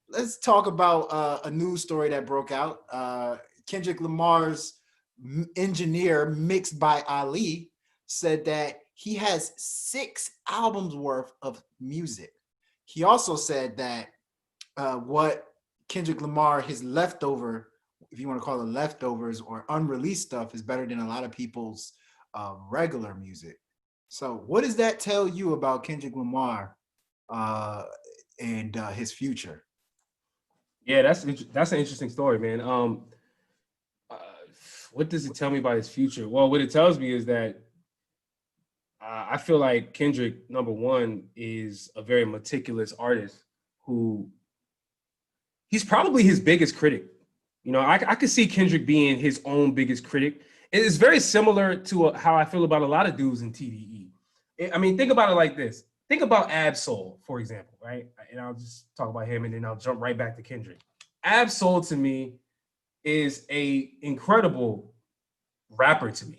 let's talk about a news story that broke out. Kendrick Lamar's engineer, Mixed by Ali, said that he has 6 albums worth of music. He also said that what Kendrick Lamar, his leftover, if you want to call it leftovers or unreleased stuff, is better than a lot of people's regular music. So, what does that tell you about Kendrick Lamar uh, and his future? Yeah, that's an interesting story, man. Uh, what does it tell me about his future? Well, what it tells me is that I feel like Kendrick, number one, is a very meticulous artist who he's probably his biggest critic. You know, I could see Kendrick being his own biggest critic. It's very similar to how I feel about a lot of dudes in TDE. I mean, think about it like this. Think about Absol, for example, right? And I'll just talk about him and then I'll jump right back to Kendrick. Absol to me is a incredible rapper to me.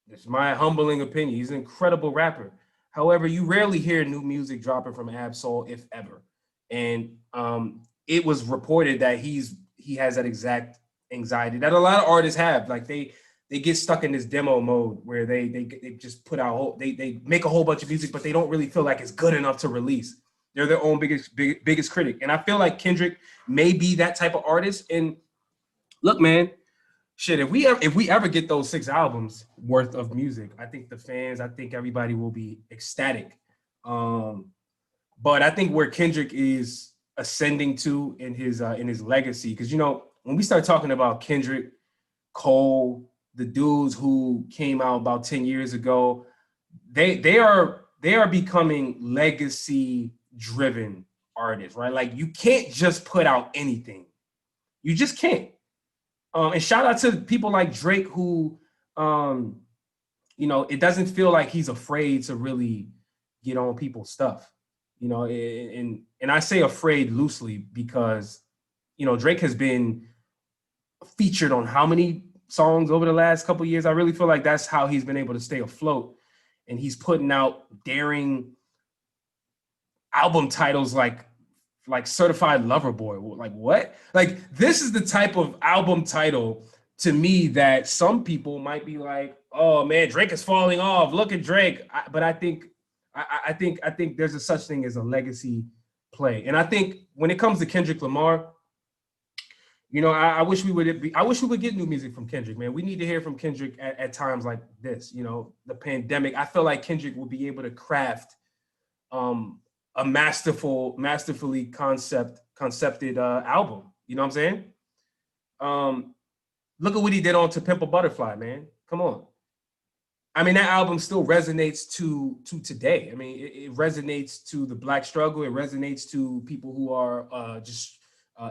It's my humbling opinion. He's an incredible rapper. However, you rarely hear new music dropping from Absol, if ever. And it was reported that he has that exact anxiety that a lot of artists have. Like they get stuck in this demo mode where they just put out they make a whole bunch of music, but they don't really feel like it's good enough to release. They're their own biggest critic, and I feel like Kendrick may be that type of artist. And look, man, shit, if we ever get those 6 albums worth of music, I think the fans, I think everybody will be ecstatic. Um, but I think where Kendrick is ascending to in his legacy, because you know when we start talking about Kendrick, Cole, the dudes who came out about 10 years ago, they are becoming legacy driven artists, right? Like you can't just put out anything. You just can't. And shout out to people like Drake who, um, you know, it doesn't feel like he's afraid to really get on people's stuff. You know, and I say afraid loosely because, you know, Drake has been featured on how many songs over the last couple of years. I really feel like that's how he's been able to stay afloat. And he's putting out daring album titles like Certified Lover Boy. Like what? Like this is the type of album title to me that some people might be like, oh man, Drake is falling off. Look at Drake. But I think there's a such thing as a legacy play. And I think when it comes to Kendrick Lamar, you know, I wish we would get new music from Kendrick, man. We need to hear from Kendrick at times like this. You know, the pandemic. I feel like Kendrick will be able to craft a masterfully concepted album. You know what I'm saying? Um, Look at what he did on To Pimp a Butterfly, man. Come on. I mean, that album still resonates to today. I mean, it resonates to the Black struggle. It resonates to people who are just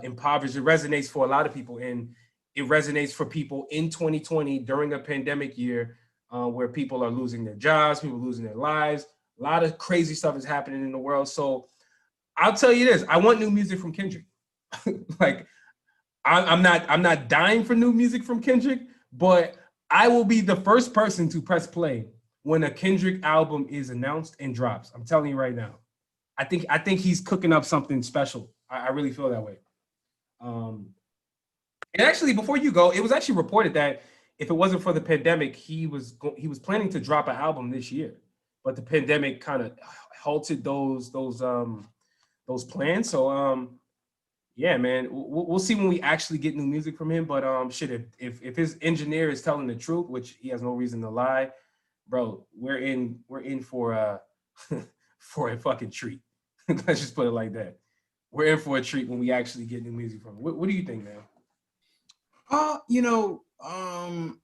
impoverished. It resonates for a lot of people, and it resonates for people in 2020 during a pandemic year where people are losing their jobs, people losing their lives. A lot of crazy stuff is happening in the world. So I'll tell you this: I want new music from Kendrick. Like I'm not dying for new music from Kendrick, but I will be the first person to press play when a Kendrick album is announced and drops. I'm telling you right now. I think he's cooking up something special. I really feel that way. Um, and actually, before you go, it was actually reported that if it wasn't for the pandemic, he was planning to drop an album this year, but the pandemic kind of halted those plans. So yeah, man, we'll see when we actually get new music from him. But shit, if his engineer is telling the truth, which he has no reason to lie, bro, we're in for for a fucking treat. Let's just put it like that. We're in for a treat when we actually get new music from him. What do you think, man? You know, I'm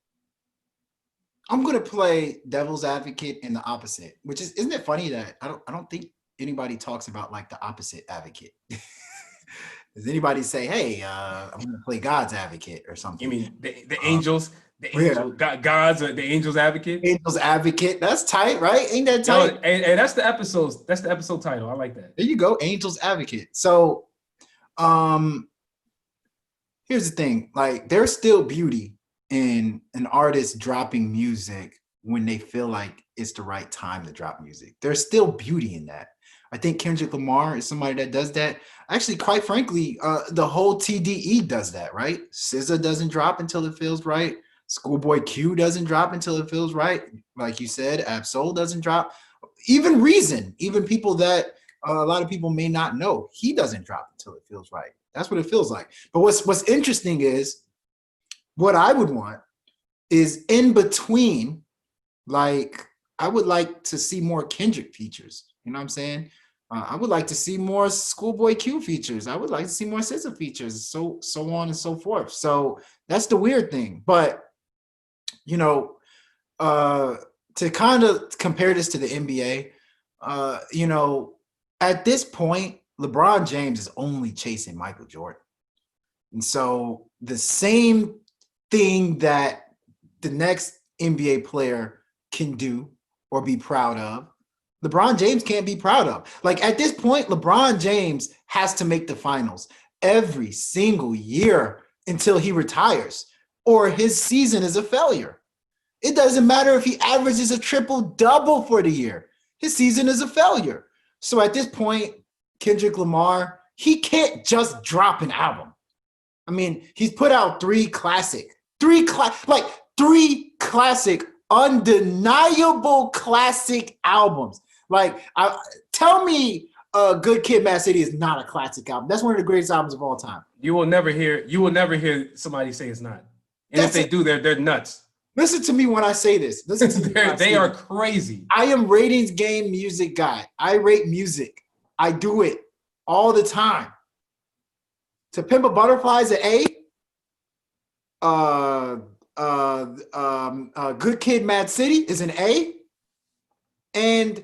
gonna play devil's advocate and the opposite, which is isn't it funny that I don't think anybody talks about like the opposite advocate. Does anybody say, "Hey, I'm gonna play God's advocate" or You something? mean Uh, yeah, God's the angels advocate? angel's advocate. That's tight, right? Ain't that Yo, tight? and that's the episodes. That's the episode title. I like that. There you go, angel's advocate. So, um, here's the thing: like, there's still beauty in an artist dropping music when they feel like it's the right time to drop music. There's still beauty in that. I think Kendrick Lamar is somebody that does that. Actually, quite frankly, the whole TDE does that, right? SZA doesn't drop until it feels right. Schoolboy Q doesn't drop until it feels right. Like you said, Absol doesn't drop. Even Reason, even people that a lot of people may not know, he doesn't drop until it feels right. That's what it feels like. But what's interesting is what I would want is in between. Like, I would like to see more Kendrick features. You know what I'm saying? I would like to see more Schoolboy Q features. I would like to see more SZA features, so on and so forth. So that's the weird thing. But you know, to kind of compare this to the NBA, you know, at this point, LeBron James is only chasing Michael Jordan. And so the same thing that the next NBA player can do or be proud of, LeBron James can't be proud of. Like at this point, LeBron James has to make the finals every single year until he retires, or his season is a failure. It doesn't matter if he averages a triple-double for the year. His season is a failure. So at this point, Kendrick Lamar, he can't just drop an album. I mean, he's put out three classic, undeniable classic albums. Like, tell me Good Kid, Mad City is not a classic album. That's one of the greatest albums of all time. You will never hear somebody say it's not. And if they do, they're nuts. Listen to me when I say this. Listen to me. They are crazy. I am ratings game music guy. I rate music. I do it all the time. To Pimp a Butterfly is an A. Good Kid, Mad City is an A. And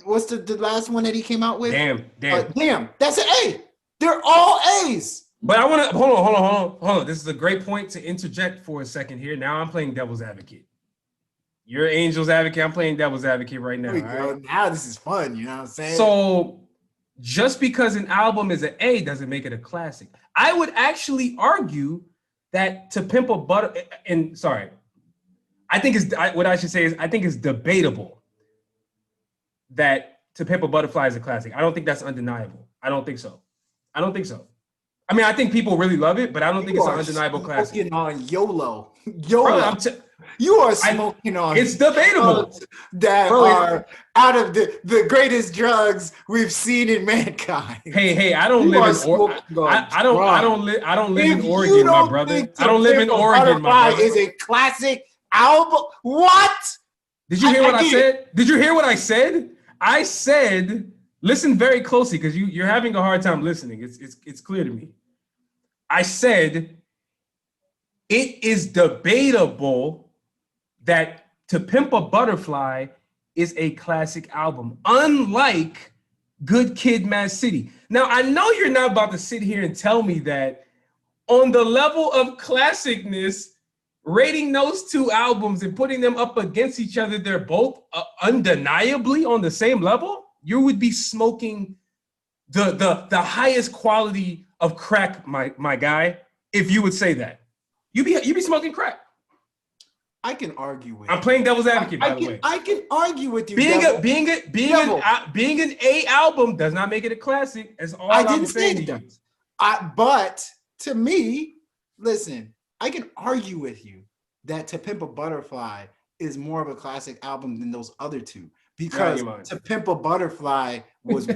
what's the last one that he came out with? Damn. That's an A. They're all A's. But I want to hold on. This is a great point to interject for a second here. Now I'm playing devil's advocate. You're Angel's advocate. I'm playing devil's advocate right now. Right? Now this is fun. You know what I'm saying? So just because an album is an A doesn't make it a classic. I would actually argue that To Pimp a Butter, and sorry, I think it's debatable that To Pimp a Butterfly is a classic. I don't think that's undeniable. I don't think so. I mean, I think people really love it, but I don't think it's an undeniable classic. Smoking on YOLO. You are smoking on. It's debatable. That are out of the greatest drugs we've seen in mankind. Hey, I don't live in Oregon. I don't live in Oregon, my brother. I don't live in Oregon, my brother. Is a classic album. What? Did you hear what I said? Did you hear what I said? I said, listen very closely, because you're having a hard time listening. It's clear to me. I said it is debatable that To Pimp a Butterfly is a classic album, unlike Good Kid, Mad City. Now, I know you're not about to sit here and tell me that on the level of classicness, rating those two albums and putting them up against each other, they're both undeniably on the same level. You would be smoking the highest quality of crack, my guy, if you would say that. You be smoking crack. I can argue with. I'm playing devil's advocate, by the way. I can argue with you. Being an A album does not make it a classic. That's all I'm saying to you. But to me, listen, I can argue with you that To Pimp a Butterfly is more of a classic album than those other two, because To Pimp a Butterfly was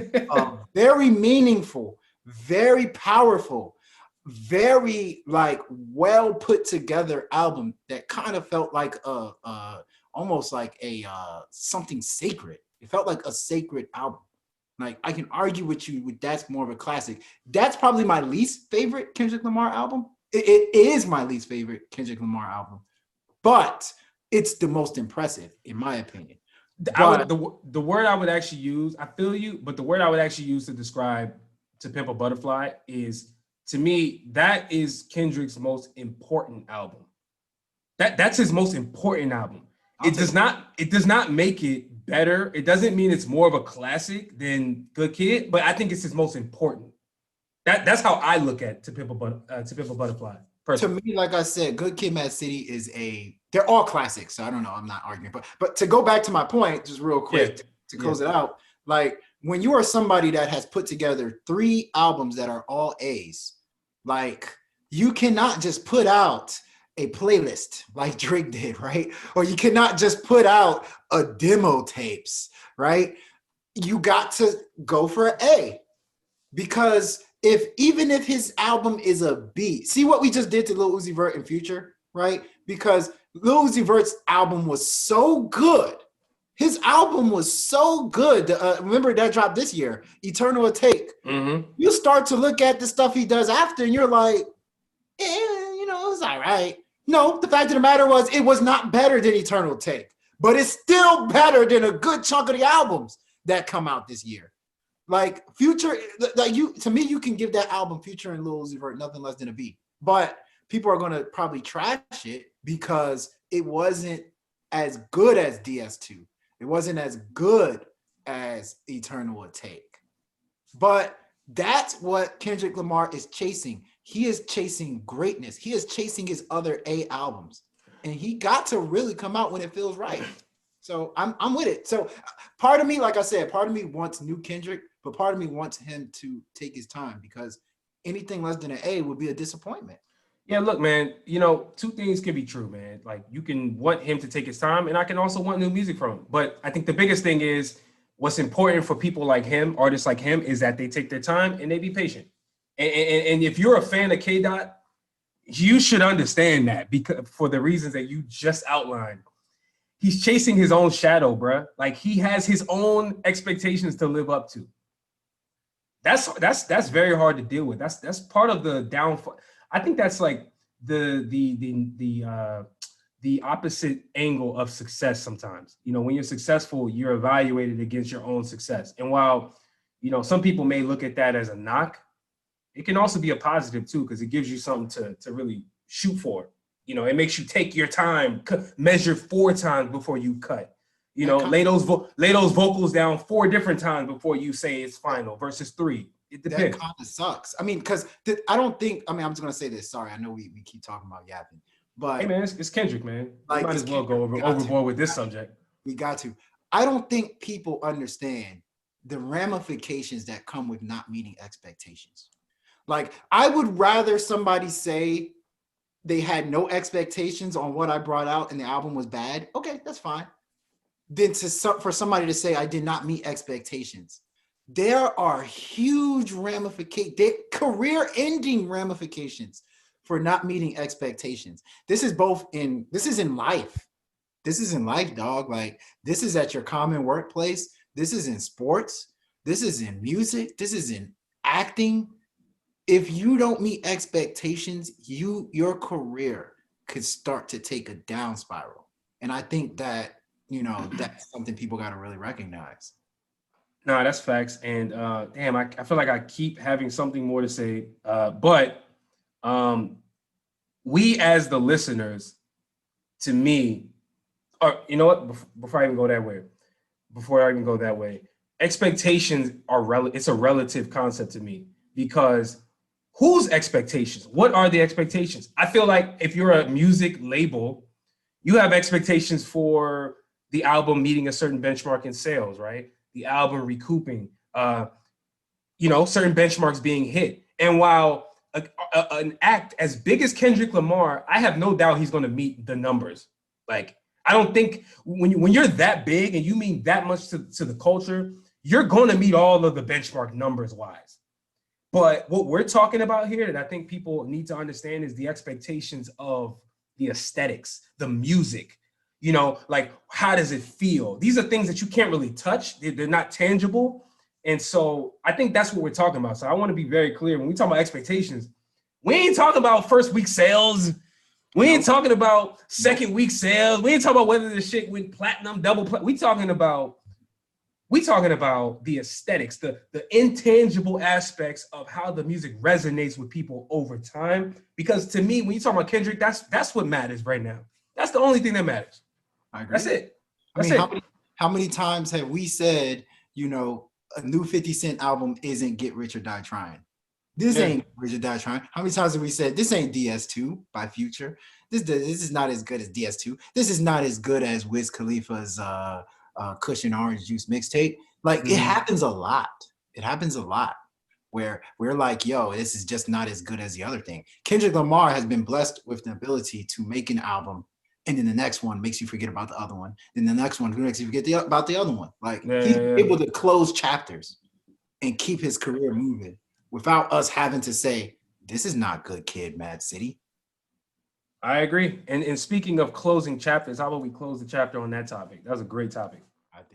very meaningful, very powerful, very like well put together album that kind of felt like almost like a something sacred. It felt like a sacred album. Like, I can argue with you with that's more of a classic. That's probably my least favorite Kendrick Lamar album. It is my least favorite Kendrick Lamar album, but it's the most impressive in my opinion. The word I would actually use, I feel you, but the word I would actually use to describe To Pimp a Butterfly is, to me, that is Kendrick's most important album. That's his most important album. It does not make it better. It doesn't mean it's more of a classic than Good Kid, but I think it's his most important. That's how I look at To Pimp a Butterfly. Personally. To me, like I said, Good Kid, Mad City they're all classics. So I don't know. I'm not arguing, but to go back to my point, just real quick to close it out, like when you are somebody that has put together 3 albums that are all A's, like you cannot just put out a playlist like Drake did, right? Or you cannot just put out a demo tapes, right? You got to go for an A, because even if his album is a B, see what we just did to Lil Uzi Vert in Future, right? Because Lil Uzi Vert's album was so good. His album was so good. Remember that dropped this year, Eternal Take. Mm-hmm. You start to look at the stuff he does after, and you're like, it's all right. No, the fact of the matter was, it was not better than Eternal Take, but it's still better than a good chunk of the albums that come out this year. Like Future, like to me, you can give that album Future and Lil Uzi Vert nothing less than a B. But people are gonna probably trash it because it wasn't as good as DS2. It wasn't as good as Eternal Take. But that's what Kendrick Lamar is chasing. He is chasing greatness. He is chasing his other A albums. And he got to really come out when it feels right. So I'm with it. So part of me, like I said, part of me wants new Kendrick, but part of me wants him to take his time, because anything less than an A would be a disappointment. Yeah, look, man, two things can be true, man. Like, you can want him to take his time, and I can also want new music from him. But I think the biggest thing is what's important for people like him, artists like him, is that they take their time and they be patient. And if you're a fan of KDot, you should understand that, because for the reasons that you just outlined. He's chasing his own shadow, bruh. Like, he has his own expectations to live up to. That's very hard to deal with. That's part of the downfall. I think that's like the opposite angle of success sometimes. When you're successful, you're evaluated against your own success. And while, some people may look at that as a knock, it can also be a positive too, because it gives you something to really shoot for. It makes you take your time, measure 4 times before you cut. Lay those vocals down 4 different times before you say it's final versus 3. It depends. That kind of sucks. I mean, because I don't think, I'm just going to say this. Sorry, I know we keep talking about yapping. But hey, man, it's Kendrick, man. Like, we might as well go overboard with this subject. We got to. I don't think people understand the ramifications that come with not meeting expectations. Like, I would rather somebody say they had no expectations on what I brought out and the album was bad. Okay, that's fine. Than for somebody to say I did not meet expectations. There are huge ramifications, career-ending ramifications for not meeting expectations. This is in life. This is in life, dog. Like, this is at your common workplace. This is in sports. This is in music. This is in acting. If you don't meet expectations, your career could start to take a down spiral. And I think that, that's something people got to really recognize. No, that's facts. And damn, I feel like I keep having something more to say. But we as the listeners, to me, or you know what? Before I even go that way, expectations are it's a relative concept to me, because whose expectations? What are the expectations? I feel like if you're a music label, you have expectations for the album meeting a certain benchmark in sales, right? The album recouping, certain benchmarks being hit. And while an act as big as Kendrick Lamar, I have no doubt he's going to meet the numbers. Like, I don't think when you're that big and you mean that much to the culture, you're going to meet all of the benchmark numbers wise. But what we're talking about here that I think people need to understand is the expectations of the aesthetics, the music, like, how does it feel? These are things that you can't really touch. They're not tangible. And so I think that's what we're talking about. So I want to be very clear. When we talk about expectations, we ain't talking about first week sales. We ain't talking about second week sales. We ain't talking about whether the shit went platinum, double platinum. We talking about the aesthetics, the intangible aspects of how the music resonates with people over time. Because to me, when you talk about Kendrick, that's what matters right now. That's the only thing that matters. I agree. That's it. How many times have we said, a new 50 Cent album isn't Get Rich or Die Trying? This ain't Rich or Die Trying. How many times have we said this ain't DS2 by Future? This is not as good as DS2. This is not as good as Wiz Khalifa's Kush and Orange Juice mixtape. Like it happens a lot. It happens a lot where we're like, yo, this is just not as good as the other thing. Kendrick Lamar has been blessed with the ability to make an album, and then the next one makes you forget about the other one. Then the next one makes you forget about the other one. Like he's able to close chapters and keep his career moving without us having to say, this is not good, kid, Mad City. I agree. And speaking of closing chapters, how about we close the chapter on that topic? That was a great topic.